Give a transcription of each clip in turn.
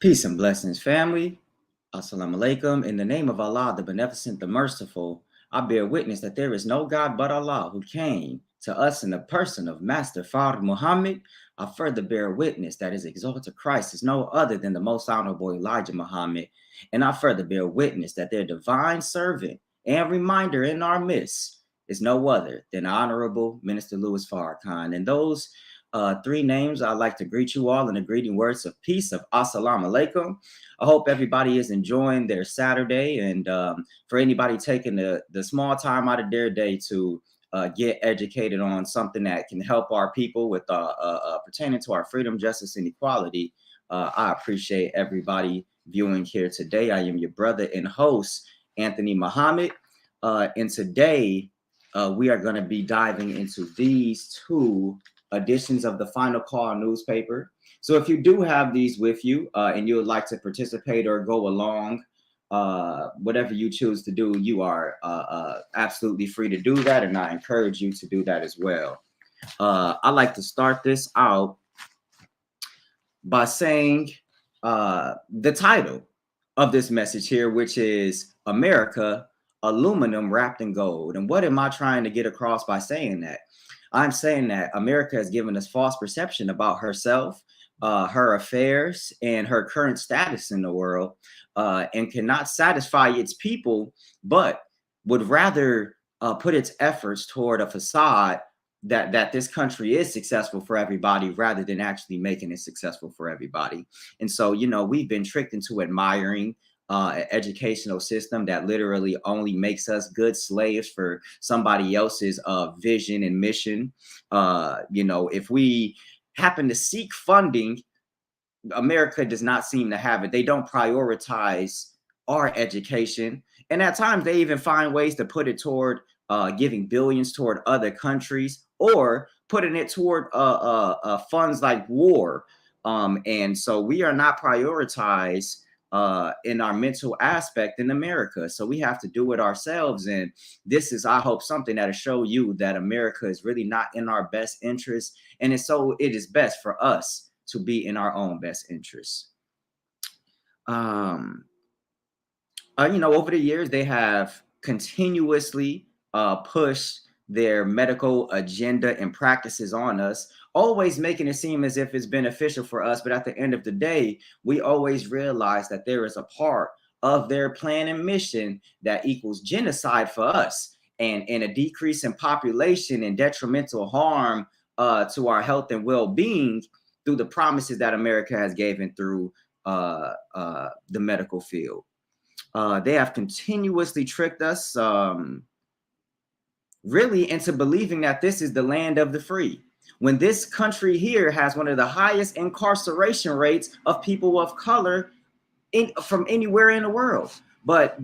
Peace and blessings, family. Assalamu alaikum. In the name of Allah, the beneficent, the merciful, I bear witness that there is no God but Allah who came to us in the person of Master Fard Muhammad. I further bear witness that his exalted Christ is no other than the most honorable Elijah Muhammad. And I further bear witness that their divine servant and reminder in our midst is no other than Honorable Minister Louis Farrakhan. And those three names, I'd like to greet you all in the greeting words of peace of Assalamu alaikum. I hope everybody is enjoying their Saturday, and for anybody taking the small time out of their day to get educated on something that can help our people with pertaining to our freedom, justice, and equality. I appreciate everybody viewing here today. I am your brother and host, Anthony Muhammad. And today we are going to be diving into these two editions of the Final Call newspaper. So if you do have these with you and you would like to participate or go along, whatever you choose to do, you are absolutely free to do that. And I encourage you to do that as well. I like to start this out by saying the title of this message here, which is America, Aluminum Wrapped in Gold. And what am I trying to get across by saying that? I'm saying that America has given us false perception about herself, her affairs, and her current status in the world, and cannot satisfy its people, but would rather put its efforts toward a facade that this country is successful for everybody rather than actually making it successful for everybody. And so, we've been tricked into admiring an educational system that literally only makes us good slaves for somebody else's vision and mission. If we happen to seek funding, America does not seem to have it. They don't prioritize our education. And at times they even find ways to put it toward giving billions toward other countries or putting it toward funds like war. And so we are not prioritized in our mental aspect in America. So we have to do it ourselves. And this is, I hope, something that'll show you that America is really not in our best interest. And it is best for us to be in our own best interest. Over the years, they have continuously pushed their medical agenda and practices on us, always making it seem as if it's beneficial for us. But at the end of the day, we always realize that there is a part of their plan and mission that equals genocide for us and a decrease in population and detrimental harm to our health and well-being through the promises that America has given through the medical field. They have continuously tricked us really into believing that this is the land of the free, when this country here has one of the highest incarceration rates of people of color from anywhere in the world. But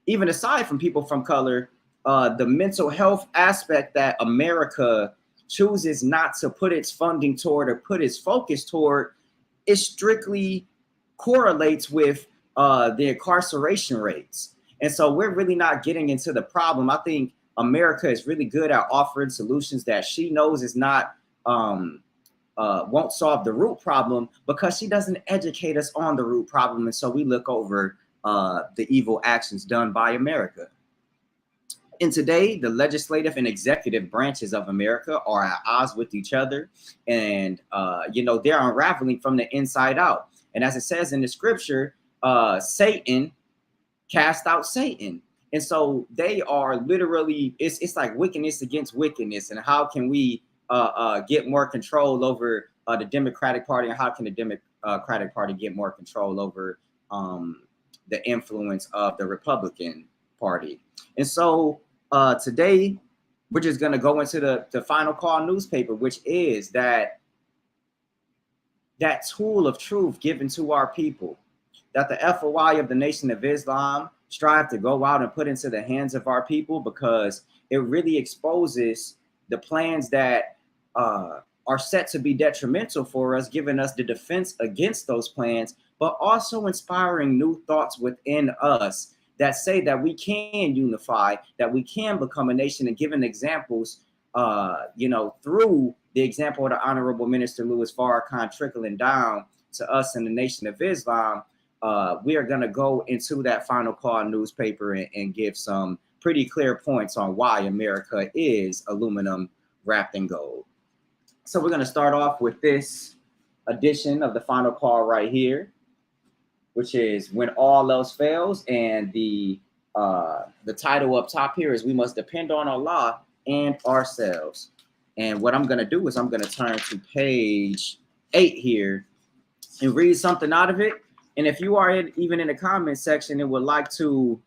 even aside from people from color, the mental health aspect that America chooses not to put its funding toward or put its focus toward, it strictly correlates with the incarceration rates. And so we're really not getting into the problem. I think America is really good at offering solutions that she knows is not won't solve the root problem, because she doesn't educate us on the root problem. And so we look over the evil actions done by America. And today, the legislative and executive branches of America are at odds with each other, and they're unraveling from the inside out. And as it says in the scripture, Satan cast out Satan. And so they are literally, it's like wickedness against wickedness. And how can we get more control over the Democratic Party, and how can the Democratic Party get more control over the influence of the Republican Party? And so today, we're just going to go into the Final Call newspaper, which is that tool of truth given to our people, that the FOI of the Nation of Islam strive to go out and put into the hands of our people, because it really exposes the plans that are set to be detrimental for us, giving us the defense against those plans, but also inspiring new thoughts within us that say that we can unify, that we can become a nation, and giving examples, through the example of the Honorable Minister Louis Farrakhan trickling down to us in the Nation of Islam, we are going to go into that Final Call newspaper and give some pretty clear points on why America is aluminum wrapped in gold. So we're going to start off with this edition of the Final Call right here, which is When All Else Fails. And the title up top here is We Must Depend on Allah and Ourselves. And what I'm going to do is I'm going to turn to page 8 here and read something out of it. And if you are even in the comment section and would like to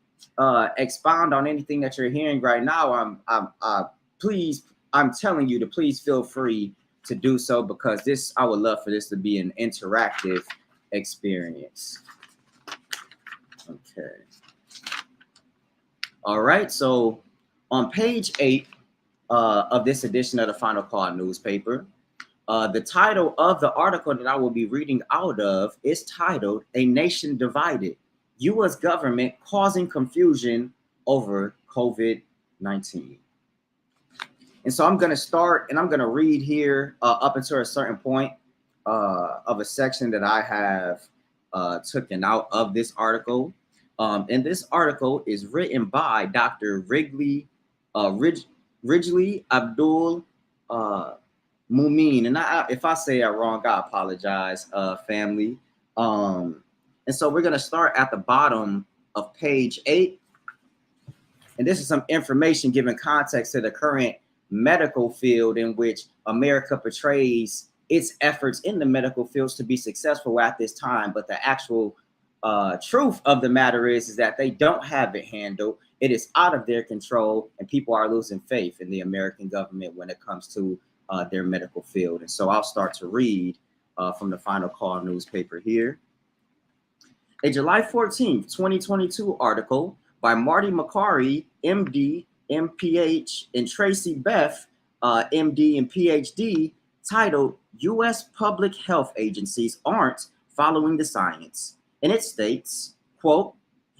expound on anything that you're hearing right now, I'm telling you to please feel free to do so, because I would love for this to be an interactive experience. Okay. All right. So on page 8 of this edition of the Final Call newspaper, the title of the article that I will be reading out of is titled "A Nation Divided, U.S. Government Causing Confusion Over COVID-19." And so I'm going to start and I'm going to read here up until a certain point of a section that I have taken out of this article. And this article is written by Dr. Ridgely Abdul Mumin. And if I say it wrong, I apologize, family. And so we're going to start at the bottom of page 8. And this is some information giving context to the current medical field in which America portrays its efforts in the medical fields to be successful at this time. But the actual truth of the matter is that they don't have it handled. It is out of their control, and people are losing faith in the American government when it comes to their medical field. And so I'll start to read from the Final Call newspaper here. A July 14th, 2022 article by Marty McCary, MD, MPH, and Tracy Beth, MD and PhD, titled U.S. Public Health Agencies Aren't Following the Science. And it states, quote,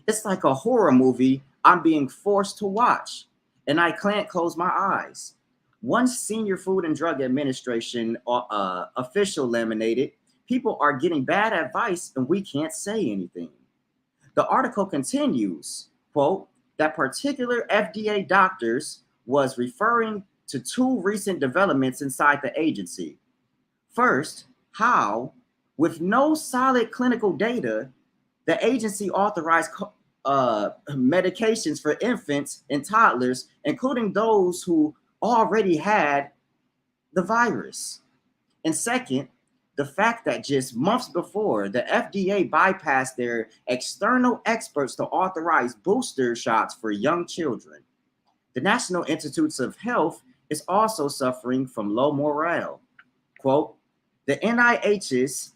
"It's like a horror movie I'm being forced to watch, and I can't close my eyes." One senior Food and Drug Administration official laminated, "People are getting bad advice and we can't say anything." The article continues, quote, "That particular FDA doctors was referring to two recent developments inside the agency. First, how, with no solid clinical data, the agency authorized medications for infants and toddlers, including those who already had the virus. And second, the fact that just months before, the FDA bypassed their external experts to authorize booster shots for young children. The National Institutes of Health is also suffering from low morale. Quote, "The NIH's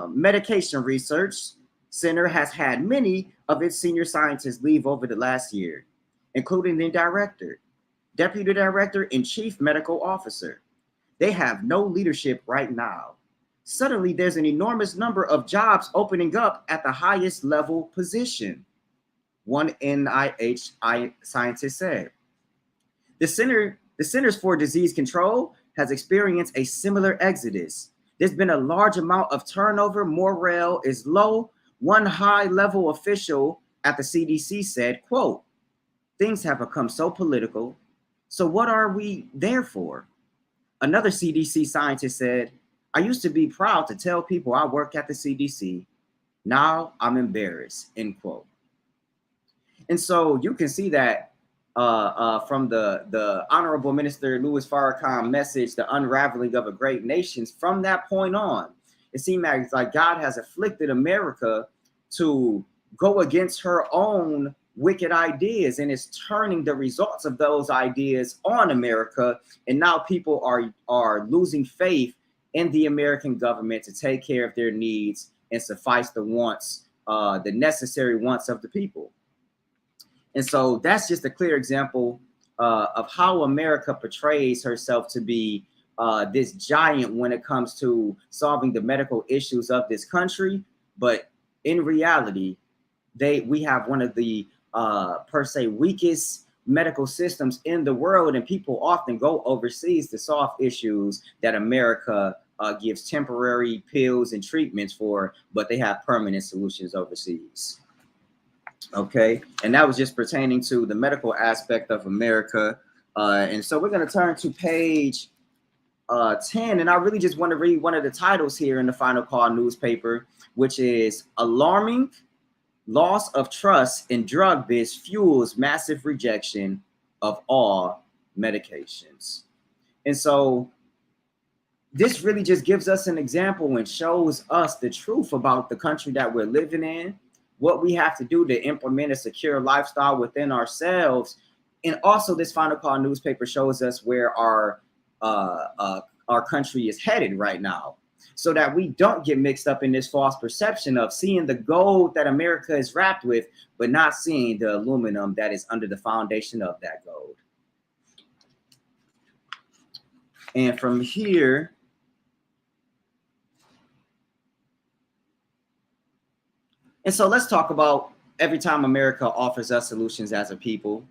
Medication Research Center has had many of its senior scientists leave over the last year, including the director, deputy director, and chief medical officer. They have no leadership right now. Suddenly, there's an enormous number of jobs opening up at the highest level position," one NIH scientist said. The Centers for Disease Control has experienced a similar exodus. There's been a large amount of turnover. Morale is low. One high-level official at the CDC said, quote, "Things have become so political. So what are we there for?" Another CDC scientist said, "I used to be proud to tell people I work at the CDC. Now I'm embarrassed," end quote. And so you can see that from the Honorable Minister Louis Farrakhan message, "The Unraveling of a Great Nation," from that point on, it seemed like God has afflicted America to go against her own wicked ideas, and is turning the results of those ideas on America. And now people are losing faith in the American government to take care of their needs and suffice the wants, the necessary wants of the people. And so that's just a clear example of how America portrays herself to be this giant when it comes to solving the medical issues of this country. But in reality, we have one of the per se weakest medical systems in the world, and people often go overseas to solve issues that America gives temporary pills and treatments for, but they have permanent solutions overseas. Okay, and that was just pertaining to the medical aspect of America. And so we're going to turn to page 10, and I really just want to read one of the titles here in the Final Call newspaper, which is "Alarming Loss of Trust in Drug Biz Fuels Massive Rejection of All Medications." And so this really just gives us an example and shows us the truth about the country that we're living in, what we have to do to implement a secure lifestyle within ourselves. And also this Final Call newspaper shows us where our country is headed right now, so that we don't get mixed up in this false perception of seeing the gold that America is wrapped with, but not seeing the aluminum that is under the foundation of that gold. And from here, and so let's talk about every time America offers us solutions as a people,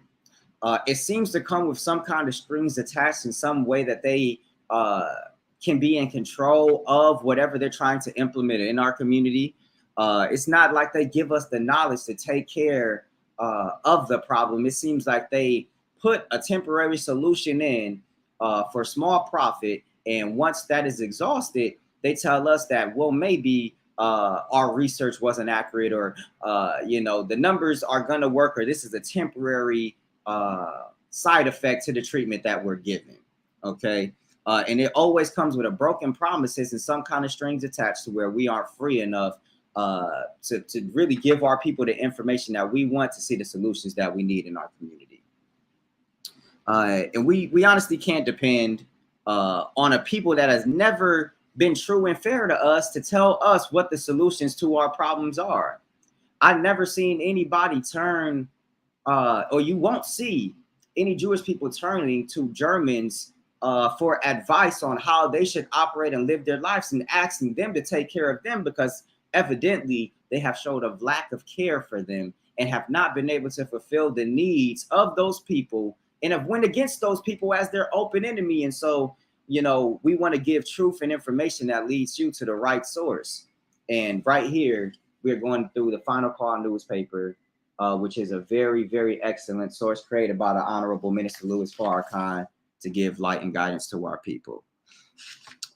it seems to come with some kind of strings attached in some way that they can be in control of whatever they're trying to implement in our community. It's not like they give us the knowledge to take care of the problem. It seems like they put a temporary solution in for small profit. And once that is exhausted, they tell us that, well, maybe our research wasn't accurate, or, the numbers are going to work, or this is a temporary side effect to the treatment that we're giving. Okay. And it always comes with a broken promises and some kind of strings attached to where we aren't free enough to really give our people the information that we want to see the solutions that we need in our community. And we honestly can't depend on a people that has never been true and fair to us to tell us what the solutions to our problems are. I've never seen anybody turn, or you won't see any Jewish people turning to Germans for advice on how they should operate and live their lives, and asking them to take care of them, because evidently they have showed a lack of care for them and have not been able to fulfill the needs of those people, and have went against those people as their open enemy. And so, we want to give truth and information that leads you to the right source. And right here, we're going through the Final Call newspaper, which is a very, very excellent source created by the Honorable Minister Louis Farrakhan to give light and guidance to our people.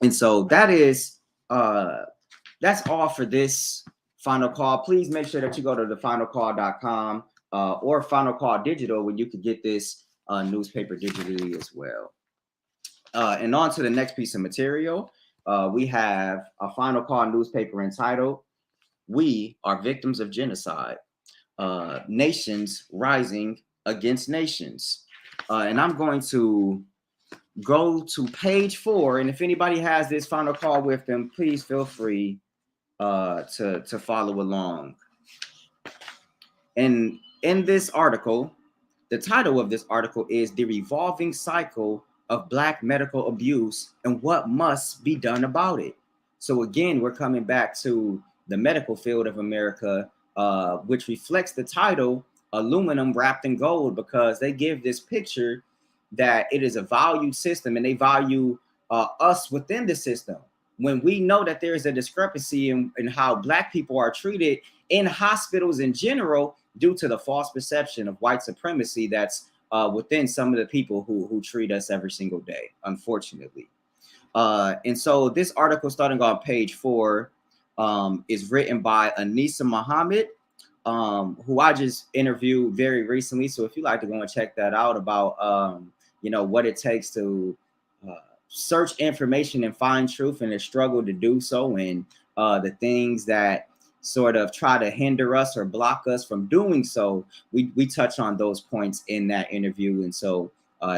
And so that is that's all for this Final Call. Please make sure that you go to thefinalcall.com or Final Call Digital, where you could get this newspaper digitally as well. And on to the next piece of material. We have a Final Call newspaper entitled "We Are Victims of Genocide, Nations Rising Against Nations." And I'm going to go to page 4. And if anybody has this Final Call with them, please feel free to follow along. And in this article, the title of this article is "The Revolving Cycle of Black Medical Abuse and What Must Be Done About It." So again, we're coming back to the medical field of America, which reflects the title "Aluminum Wrapped in Gold," because they give this picture that it is a valued system, and they value us within the system. When we know that there is a discrepancy in how Black people are treated in hospitals in general, due to the false perception of white supremacy that's within some of the people who treat us every single day, unfortunately. And so this article, starting on page 4, is written by Anissa Muhammad, who I just interviewed very recently. So if you'd like to go and check that out about, what it takes to search information and find truth, and the struggle to do so, and the things that sort of try to hinder us or block us from doing so, we touch on those points in that interview. And so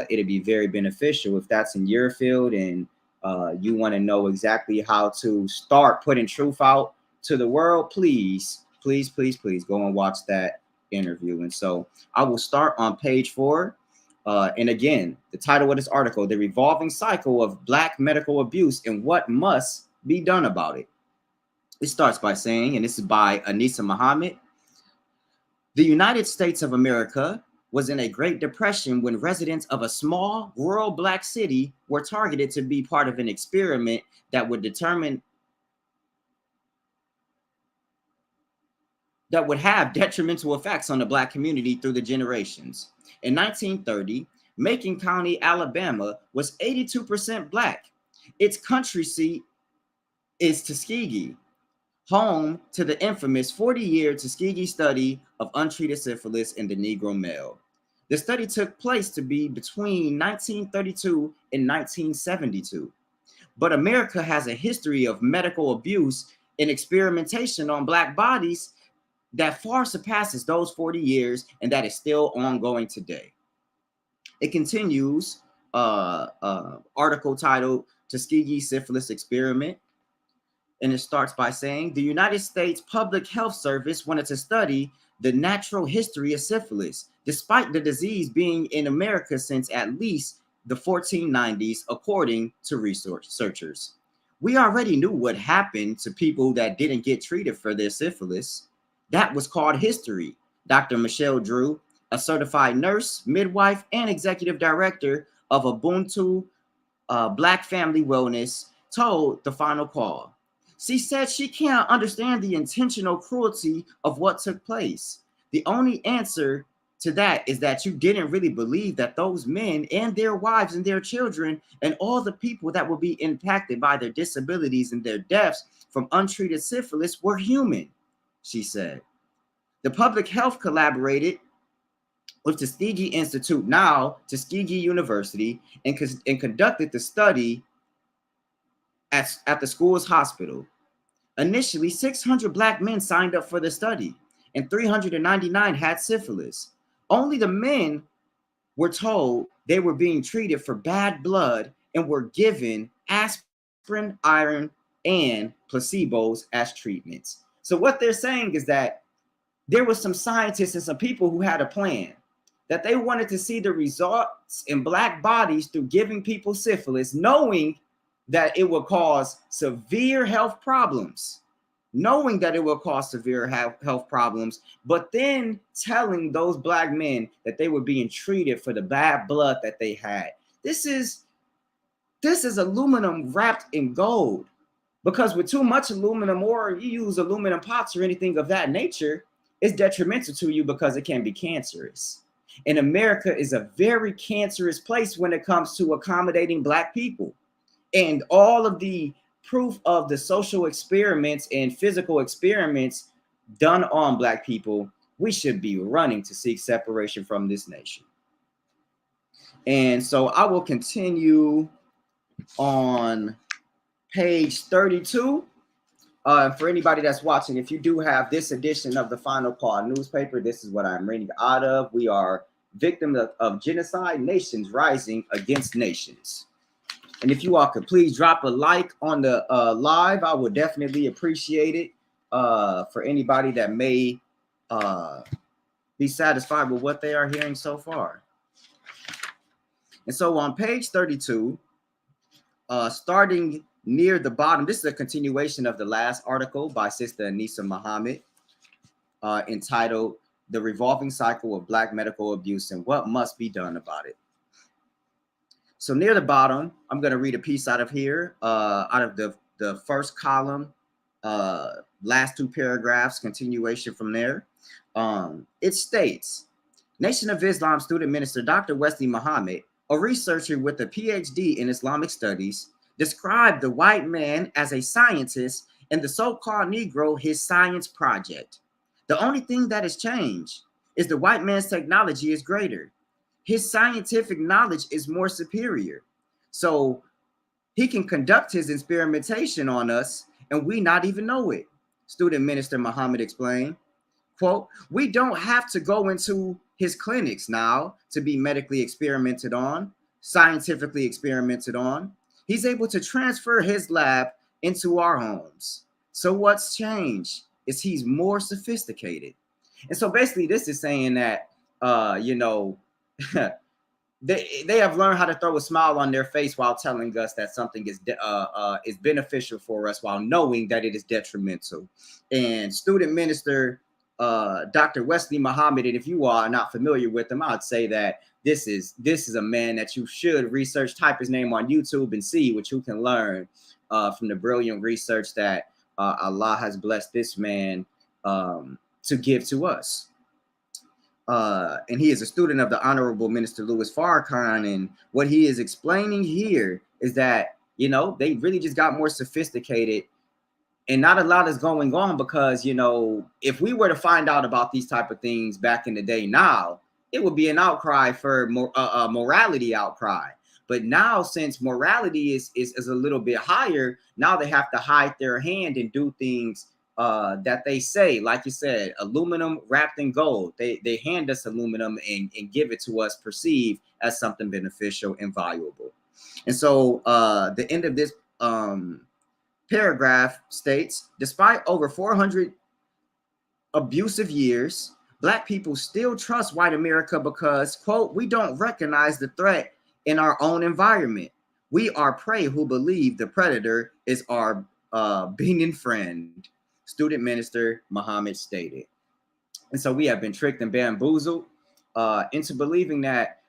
it'd be very beneficial if that's in your field, and you want to know exactly how to start putting truth out to the world. Please go and watch that interview. And so I will start on page 4. And again, the title of this article: "The Revolving Cycle of Black Medical Abuse and What Must Be Done About It." It starts by saying, and this is by Anissa Muhammad, "The United States of America was in a Great Depression when residents of a small rural black city were targeted to be part of an experiment that would determine that would have detrimental effects on the black community through the generations. In 1930, Macon County, Alabama was 82% black. Its country seat is Tuskegee, home to the infamous 40-year Tuskegee study of untreated syphilis in the Negro male. The study took place to be between 1932 and 1972. But America has a history of medical abuse and experimentation on black bodies that far surpasses those 40 years, and that is still ongoing today. It continues, article titled Tuskegee Syphilis Experiment. And it starts by saying the United States Public Health Service wanted to study the natural history of syphilis, despite the disease being in America since at least the 1490s, according to researchers. We already knew what happened to people that didn't get treated for their syphilis. That was called history. Dr. Michelle Drew, a certified nurse, midwife, and executive director of Ubuntu Black Family Wellness, told the Final Call. She said she can't understand the intentional cruelty of what took place. The only answer to that is that you didn't really believe that those men and their wives and their children and all the people that will be impacted by their disabilities and their deaths from untreated syphilis were human, she said. The public health collaborated with Tuskegee Institute, now Tuskegee University, and conducted the study at the school's hospital. Initially, 600 black men signed up for the study, and 399 had syphilis. Only the men were told they were being treated for bad blood and were given aspirin, iron, and placebos as treatments. So what they're saying is that there were some scientists and some people who had a plan, that they wanted to see the results in black bodies through giving people syphilis, knowing that it would cause severe health problems, but then telling those black men that they were being treated for the bad blood that they had. This is aluminum wrapped in gold, because with too much aluminum, or you use aluminum pots or anything of that nature, it's detrimental to you because it can be cancerous. And America is a very cancerous place when it comes to accommodating black people. And all of the proof of the social experiments and physical experiments done on black people, we should be running to seek separation from this nation. And so I will continue on page 32. For anybody that's watching, if you do have this edition of the Final Call newspaper, this is what I'm reading out of. We are victims of genocide, nations rising against nations. And if you all could please drop a like on the live, I would definitely appreciate it, for anybody that may be satisfied with what they are hearing so far. And so on page 32, starting near the bottom, this is a continuation of the last article by Sister Anissa Muhammad, entitled The Revolving Cycle of Black Medical Abuse and What Must Be Done About It. So near the bottom, I'm going to read a piece out of here, out of the first column, last two paragraphs, continuation from there. It states, Nation of Islam student minister Dr. Wesley Muhammad, a researcher with a PhD in Islamic studies, described the white man as a scientist and the so-called Negro his science project. The only thing that has changed is the white man's technology is greater. His scientific knowledge is more superior. So he can conduct his experimentation on us and we not even know it. Student Minister Muhammad explained, quote, we don't have to go into his clinics now to be medically experimented on, scientifically experimented on. He's able to transfer his lab into our homes. So what's changed is he's more sophisticated. And so basically this is saying that, they have learned how to throw a smile on their face while telling us that something is beneficial for us while knowing that it is detrimental. And Student Minister Dr. Wesley Muhammad, and if you are not familiar with him, I'd say that this is a man that you should research. Type his name on YouTube and see what you can learn from the brilliant research that Allah has blessed this man to give to us. And he is a student of the Honorable Minister Louis Farrakhan. And what he is explaining here is that, they really just got more sophisticated, and not a lot is going on because, if we were to find out about these type of things back in the day now, it would be an outcry for morality outcry. But now, since morality is a little bit higher, now they have to hide their hand and do things that they say, like you said, aluminum wrapped in gold. They hand us aluminum and give it to us perceived as something beneficial and valuable. And so the end of this paragraph states, despite over 400 abusive years, Black people still trust white America because, quote, we don't recognize the threat in our own environment. We are prey who believe the predator is our being friend, student minister Muhammad stated. And so we have been tricked and bamboozled into believing that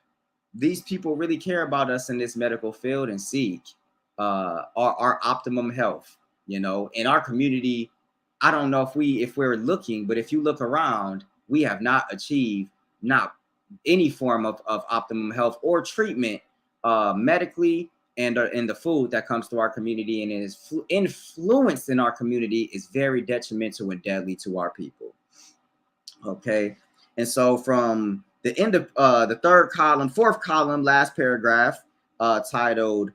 these people really care about us in this medical field and seek our optimum health. In our community, I don't know if we're looking, but if you look around, we have not achieved not any form of optimum health or treatment medically, and in the food that comes to our community and is influenced in our community is very detrimental and deadly to our people. Okay. And so from the end of the fourth column, last paragraph, titled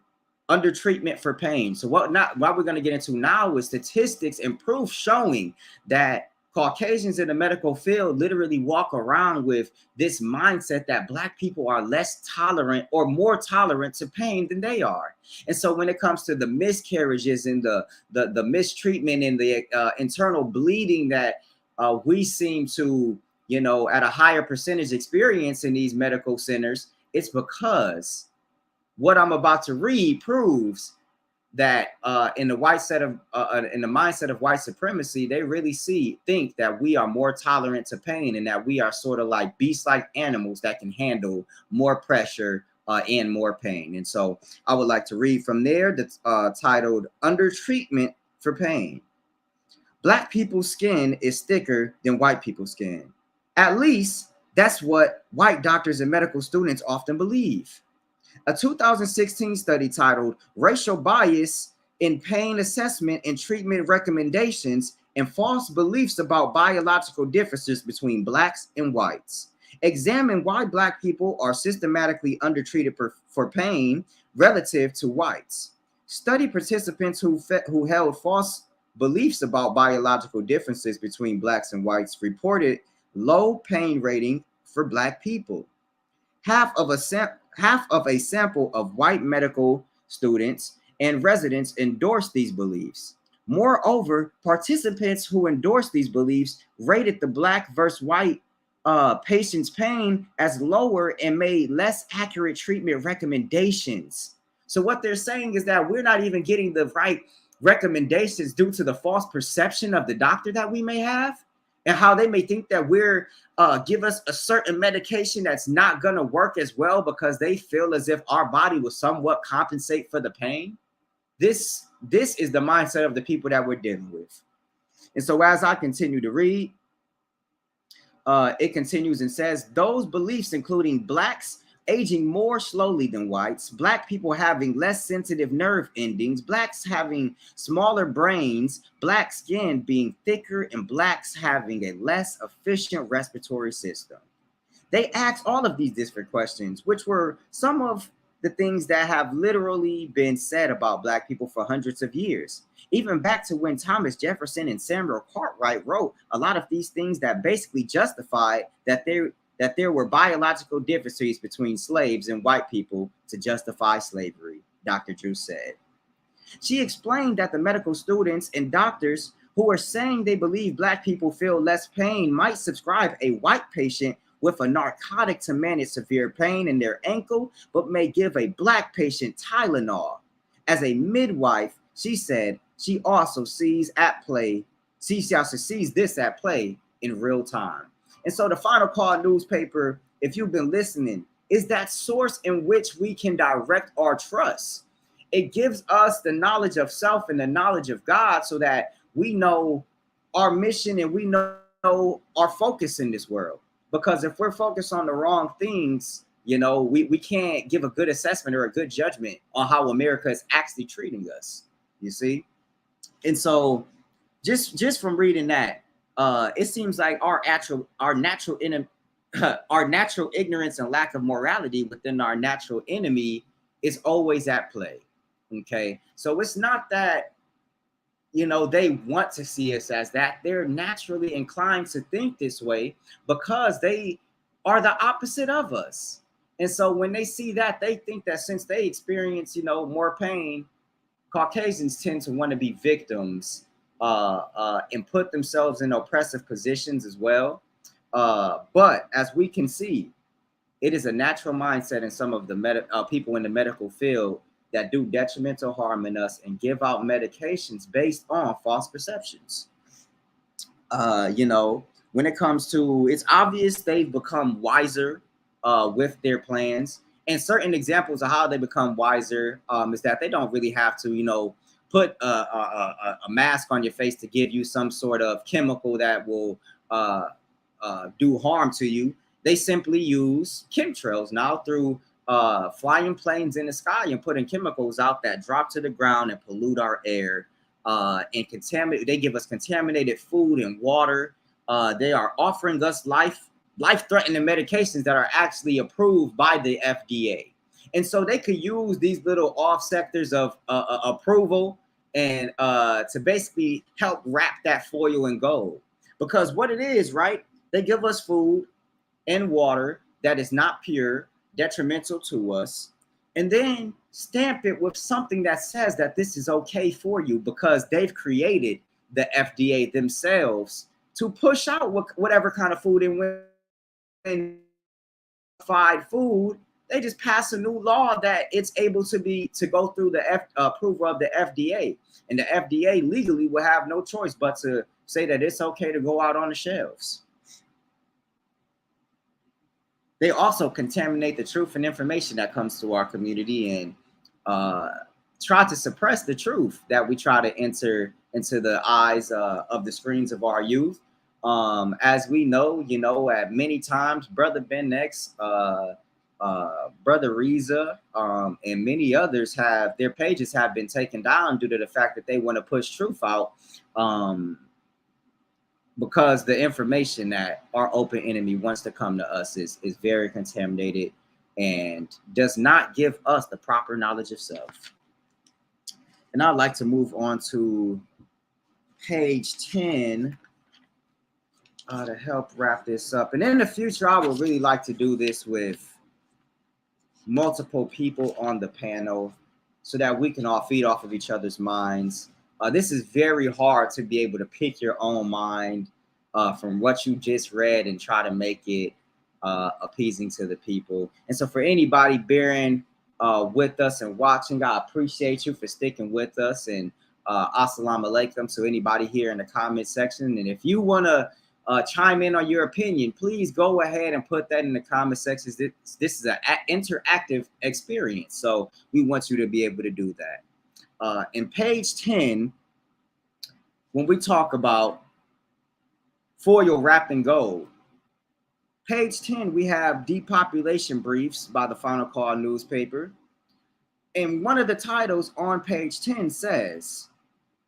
Under Treatment for Pain. So what we're going to get into now is statistics and proof showing that Caucasians in the medical field literally walk around with this mindset that Black people are less tolerant or more tolerant to pain than they are. And so when it comes to the miscarriages and the mistreatment and the internal bleeding that we seem to, at a higher percentage experience in these medical centers, it's because what I'm about to read proves that in the mindset of white supremacy, they really think that we are more tolerant to pain and that we are sort of like beast-like animals that can handle more pressure and more pain. And so I would like to read from there that's titled Under Treatment for Pain. Black people's skin is thicker than white people's skin. At least that's what white doctors and medical students often believe. A 2016 study titled Racial Bias in Pain Assessment and Treatment Recommendations and False Beliefs About Biological Differences Between Blacks and Whites examined why Black people are systematically undertreated for pain relative to whites. Study participants who held false beliefs about biological differences between Blacks and whites reported low pain rating for Black people. Half of a sample of white medical students and residents endorsed these beliefs. Moreover, participants who endorsed these beliefs rated the Black versus white patient's pain as lower and made less accurate treatment recommendations. So what they're saying is that we're not even getting the right recommendations due to the false perception of the doctor that we may have, and how they may think that we're give us a certain medication that's not going to work as well because they feel as if our body will somewhat compensate for the pain. This is the mindset of the people that we're dealing with. And so as I continue to read, it continues and says, those beliefs, including Blacks aging more slowly than whites, Black people having less sensitive nerve endings, Blacks having smaller brains, Black skin being thicker, and Blacks having a less efficient respiratory system. They asked all of these different questions, which were some of the things that have literally been said about Black people for hundreds of years. Even back to when Thomas Jefferson and Samuel Cartwright wrote a lot of these things that basically justified that there were biological differences between slaves and white people to justify slavery, Dr. Drew said. She explained that the medical students and doctors who are saying they believe Black people feel less pain might prescribe a white patient with a narcotic to manage severe pain in their ankle, but may give a Black patient Tylenol. As a midwife, she said she also sees this at play in real time. And so the Final Call newspaper, if you've been listening, is that source in which we can direct our trust. It gives us the knowledge of self and the knowledge of God so that we know our mission and we know our focus in this world. Because if we're focused on the wrong things, we can't give a good assessment or a good judgment on how America is actually treating us, you see? And so just from reading that, it seems like our natural our natural ignorance and lack of morality within our natural enemy is always at play. Okay, so it's not that they want to see us as that. They're naturally inclined to think this way because they are the opposite of us. And so when they see that, they think that since they experience more pain, Caucasians tend to want to be victims and put themselves in oppressive positions as well. But as we can see, it is a natural mindset in some of the people in the medical field that do detrimental harm in us and give out medications based on false perceptions. When it comes to, it's obvious they've become wiser with their plans. And certain examples of how they become wiser is that they don't really have to, put a mask on your face to give you some sort of chemical that will do harm to you. They simply use chemtrails now through flying planes in the sky and putting chemicals out that drop to the ground and pollute our air and contaminate. They give us contaminated food and water. They are offering us life-threatening medications that are actually approved by the FDA. And so they could use these little off sectors of approval and to basically help wrap that foil in gold. Because what it is, right? They give us food and water that is not pure, detrimental to us, and then stamp it with something that says that this is okay for you because they've created the FDA themselves to push out whatever kind of food. And when food, they just pass a new law that it's able to go through the approval of the FDA, and the FDA legally will have no choice but to say that it's okay to go out on the shelves. They also contaminate the truth and information that comes to our community and try to suppress the truth that we try to enter into the eyes of the screens of our youth. As we know, at many times, Brother Ben X, Brother Reza, and many others their pages have been taken down due to the fact that they want to push truth out. Because the information that our open enemy wants to come to us is very contaminated and does not give us the proper knowledge of self. And I'd like to move on to page 10 to help wrap this up. And in the future, I would really like to do this with multiple people on the panel so that we can all feed off of each other's minds. This is very hard to be able to pick your own mind from what you just read and try to make it appeasing to the people. And so for anybody bearing with us and watching, I appreciate you for sticking with us. And assalamu alaikum to anybody here in the comment section. And if you want to chime in on your opinion, please go ahead and put that in the comment section. This is an interactive experience, so we want you to be able to do that. In page 10, when we talk about foil wrapped in gold, page 10, we have depopulation briefs by the Final Call newspaper. And one of the titles on page 10 says,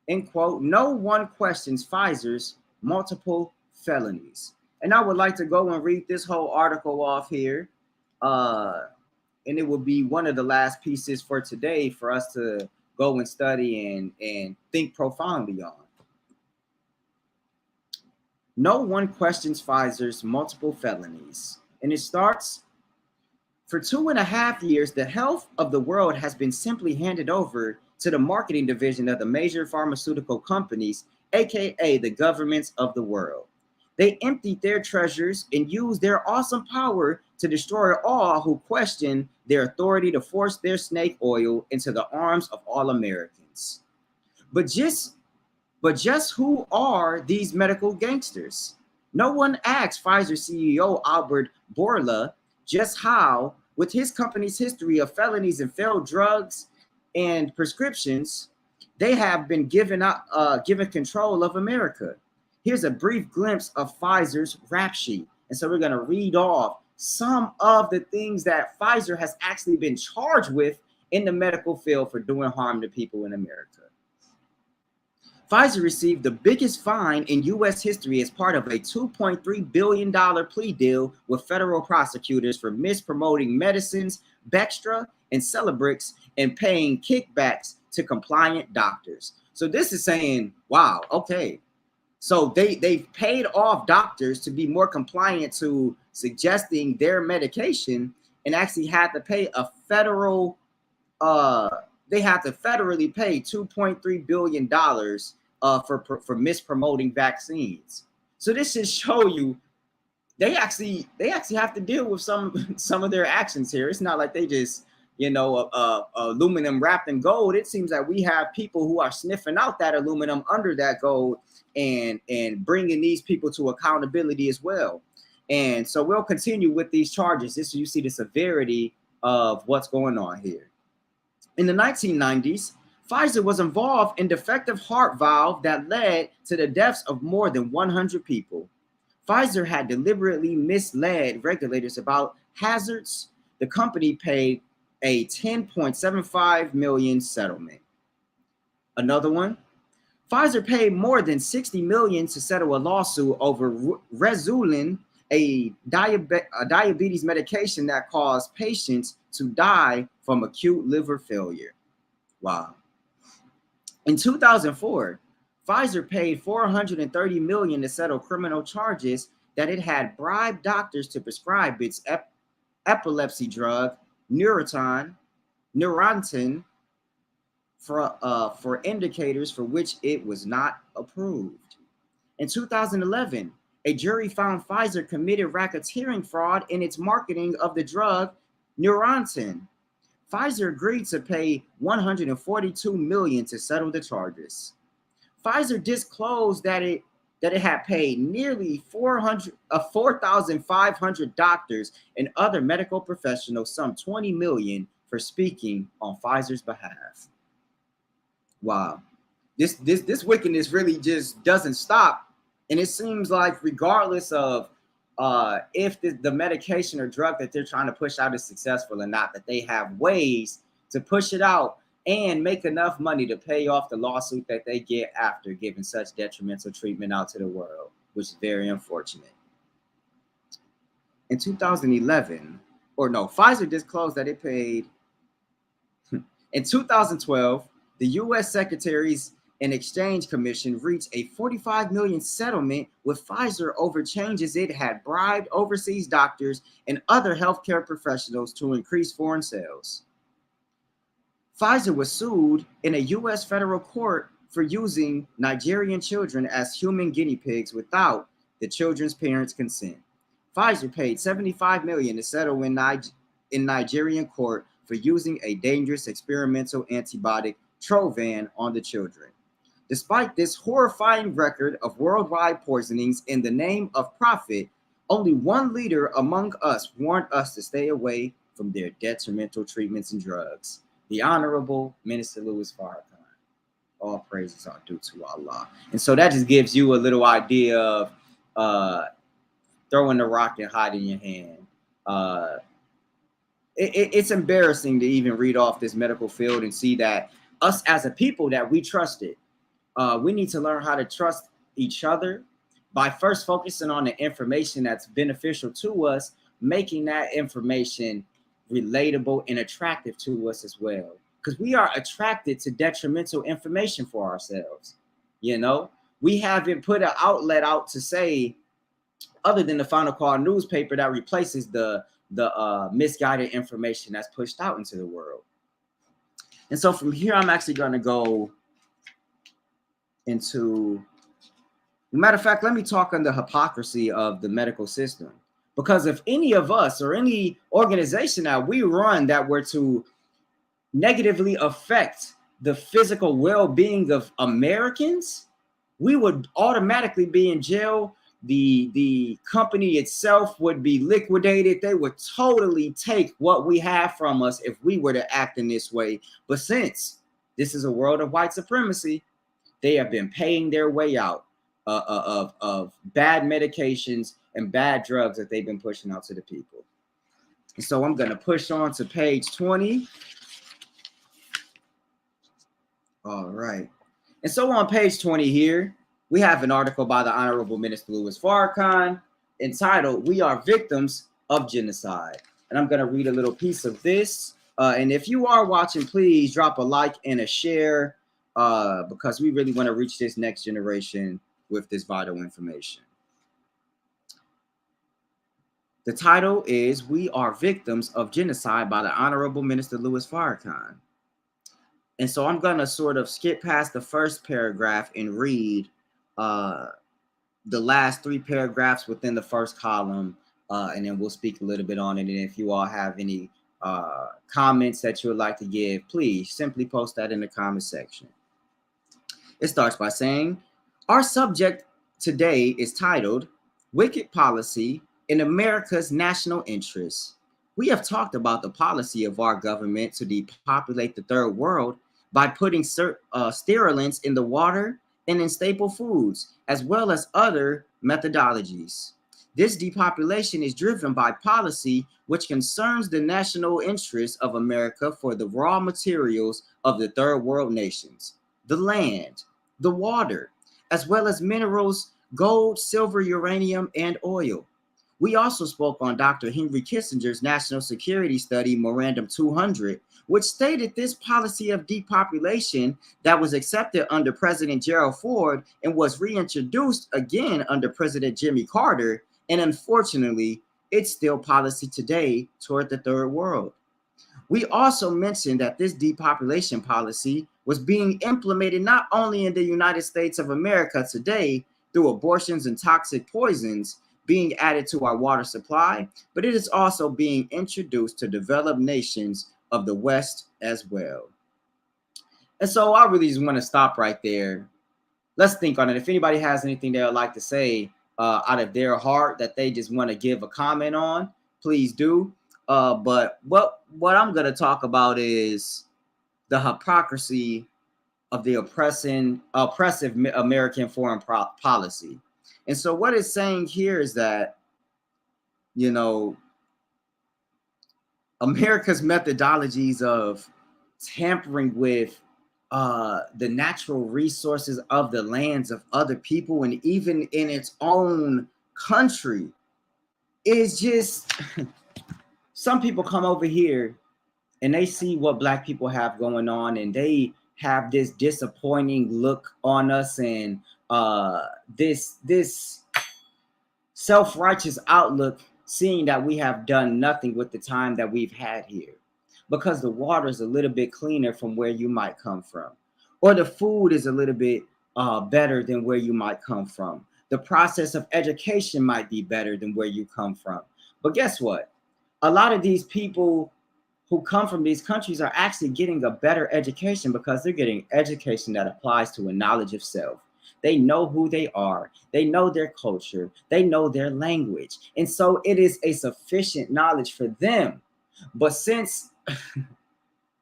end quote, "No one questions Pfizer's multiple felonies." And I would like to go and read this whole article off here. And it will be one of the last pieces for today for us to go and study and think profoundly on. No one questions Pfizer's multiple felonies. And it starts, "For 2.5 years, the health of the world has been simply handed over to the marketing division of the major pharmaceutical companies, aka the governments of the world. They emptied their treasures and used their awesome power to destroy all who question their authority to force their snake oil into the arms of all Americans. But just who are these medical gangsters? No one asked Pfizer CEO Albert Bourla just how, with his company's history of felonies and failed drugs and prescriptions, they have been given control of America. Here's a brief glimpse of Pfizer's rap sheet. And so we're going to read off some of the things that Pfizer has actually been charged with in the medical field for doing harm to people in America. Pfizer received the biggest fine in U.S. history as part of a $2.3 billion plea deal with federal prosecutors for mispromoting medicines, Bextra and Celebrex, and paying kickbacks to compliant doctors. So this is saying, wow, okay. So they've paid off doctors to be more compliant to suggesting their medication, and actually had to pay a federal they have to federally pay $2.3 billion for mispromoting vaccines. So this should show you they actually have to deal with some of their actions here. It's not like they just, aluminum wrapped in gold. It seems that we have people who are sniffing out that aluminum under that gold and bringing these people to accountability as well. And so we'll continue with these charges. This, you see the severity of what's going on here. In the 1990s, Pfizer was involved in defective heart valve that led to the deaths of more than 100 people. Pfizer had deliberately misled regulators about hazards. The company paid a $10.75 million settlement. Another one, Pfizer paid more than $60 million to settle a lawsuit over Rezulin, a diabetes medication that caused patients to die from acute liver failure. Wow. In 2004, Pfizer paid $430 million to settle criminal charges that it had bribed doctors to prescribe its epilepsy drug, Neurontin, for indicators for which it was not approved. In 2011, a jury found Pfizer committed racketeering fraud in its marketing of the drug Neurontin. Pfizer agreed to pay $142 million to settle the charges. Pfizer disclosed that it had paid nearly 4,500 doctors and other medical professionals some $20 million for speaking on Pfizer's behalf. Wow, this wickedness really just doesn't stop, and it seems like regardless of if the medication or drug that they're trying to push out is successful or not, that they have ways to push it out and make enough money to pay off the lawsuit that they get after giving such detrimental treatment out to the world, which is very unfortunate. In 2011, Pfizer disclosed that it paid, in 2012, the U.S. Secretaries and Exchange Commission reached a $45 million settlement with Pfizer over changes it had bribed overseas doctors and other healthcare professionals to increase foreign sales. Pfizer was sued in a U.S. federal court for using Nigerian children as human guinea pigs without the children's parents' consent. Pfizer paid $75 million to settle in Nigerian court for using a dangerous experimental antibiotic, Trovan, on the children. Despite this horrifying record of worldwide poisonings in the name of profit, only one leader among us warned us to stay away from their detrimental treatments and drugs. The Honorable Minister Louis Farrakhan. All praises are due to Allah. And so that just gives you a little idea of throwing the rock and hiding your hand. It's embarrassing to even read off this medical field and see that us as a people that we trusted, we need to learn how to trust each other by first focusing on the information that's beneficial to us, making that information relatable and attractive to us as well. Because we are attracted to detrimental information for ourselves. We haven't put an outlet out to say, other than the Final Call newspaper that replaces the misguided information that's pushed out into the world. And so from here, I'm actually going to go into, matter of fact, let me talk on the hypocrisy of the medical system. Because if any of us or any organization that we run that were to negatively affect the physical well-being of Americans, we would automatically be in jail, the company itself would be liquidated. They would totally take what we have from us if we were to act in this way. But since this is a world of white supremacy, they have been paying their way out of bad medications and bad drugs that they've been pushing out to the people. And so I'm going to push on to page 20. All right. And so on page 20 here, we have an article by the Honorable Minister Louis Farrakhan entitled, "We Are Victims of Genocide." And I'm going to read a little piece of this. And if you are watching, please drop a like and a share because we really want to reach this next generation with this vital information. The title is "We Are Victims of Genocide" by the Honorable Minister Louis Farrakhan. And so I'm going to sort of skip past the first paragraph and read the last three paragraphs within the first column, and then we'll speak a little bit on it. And if you all have any comments that you would like to give, please simply post that in the comment section. It starts by saying, "Our subject today is titled, 'Wicked Policy in America's National Interests.' We have talked about the policy of our government to depopulate the third world by putting sterilants in the water and in staple foods, as well as other methodologies. This depopulation is driven by policy which concerns the national interests of America for the raw materials of the third world nations, the land, the water, as well as minerals, gold, silver, uranium, and oil. We also spoke on Dr. Henry Kissinger's national security study, Memorandum 200, which stated this policy of depopulation that was accepted under President Gerald Ford and was reintroduced again under President Jimmy Carter, and unfortunately, it's still policy today toward the third world. We also mentioned that this depopulation policy was being implemented not only in the United States of America today through abortions and toxic poisons being added to our water supply, but it is also being introduced to developed nations of the West as well." And so I really just want to stop right there. Let's think on it. If anybody has anything they would like to say out of their heart that they just want to give a comment on, please do. But what I'm going to talk about is the hypocrisy of the oppressive American foreign policy. And so what it's saying here is that, you know, America's methodologies of tampering with the natural resources of the lands of other people and even in its own country is just, some people come over here and they see what Black people have going on and they have this disappointing look on us and this self-righteous outlook, seeing that we have done nothing with the time that we've had here, because the water is a little bit cleaner from where you might come from, or the food is a little bit better than where you might come from. The process of education might be better than where you come from. But guess what? A lot of these people who come from these countries are actually getting a better education because they're getting education that applies to a knowledge of self. They know who they are. They know their culture. They know their language. And so it is a sufficient knowledge for them. But since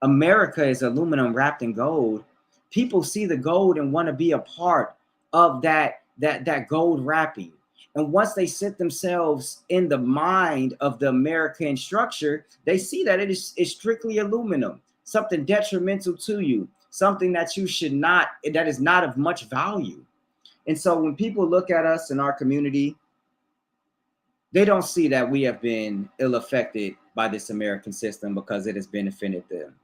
America is aluminum wrapped in gold, people see the gold and want to be a part of that gold wrapping. And once they sit themselves in the mind of the American structure, they see that it's strictly aluminum, something detrimental to you, something that you should not, that is not of much value. And so when people look at us in our community, they don't see that we have been ill affected by this American system because it has benefited them.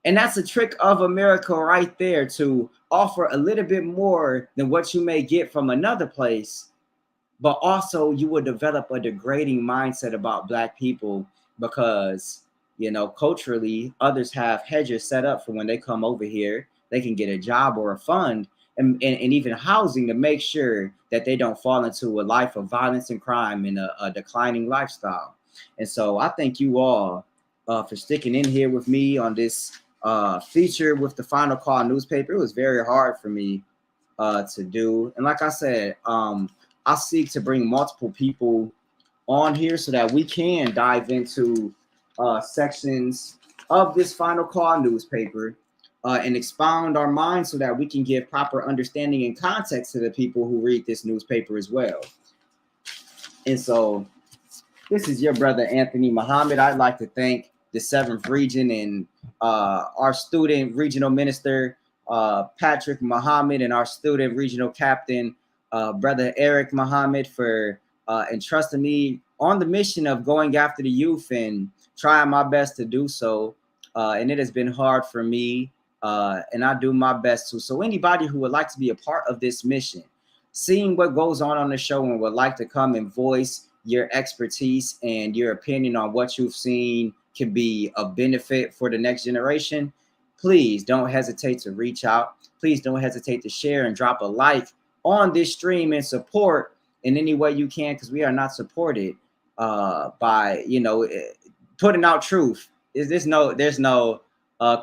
And that's a trick of America right there, to offer a little bit more than what you may get from another place. But also you will develop a degrading mindset about Black people because, you know, culturally, others have hedges set up for when they come over here, they can get a job or a fund and even housing to make sure that they don't fall into a life of violence and crime and a declining lifestyle. And so I thank you all for sticking in here with me on this feature with the Final Call newspaper. It was very hard for me to do. And like I said, I seek to bring multiple people on here so that we can dive into sections of this Final Call newspaper and expound our minds so that we can give proper understanding and context to the people who read this newspaper as well. And so this is your brother, Anthony Muhammad. I'd like to thank the 7th Region and our student regional minister, Patrick Muhammad, and our student regional captain, brother Eric Muhammad, for entrusting me on the mission of going after the youth and trying my best to do so. And it has been hard for me, and I do my best to. So anybody who would like to be a part of this mission, seeing what goes on the show and would like to come and voice your expertise and your opinion on what you've seen can be a benefit for the next generation, please don't hesitate to reach out. Please don't hesitate to share and drop a like on this stream and support in any way you can, because we are not supported by, putting out truth. There's no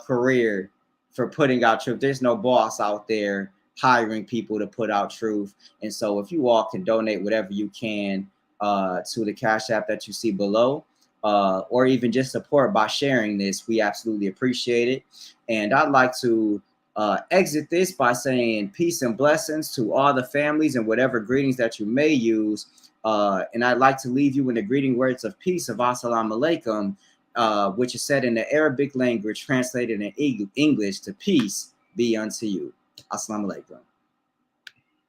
career for putting out truth. There's no boss out there hiring people to put out truth. And so if you all can donate whatever you can to the Cash App that you see below, or even just support by sharing this, we absolutely appreciate it. And I'd like to exit this by saying peace and blessings to all the families and whatever greetings that you may use. And I'd like to leave you in the greeting words of peace of Assalamu Alaikum, which is said in the Arabic language, translated in English to peace be unto you. Assalamu Alaikum.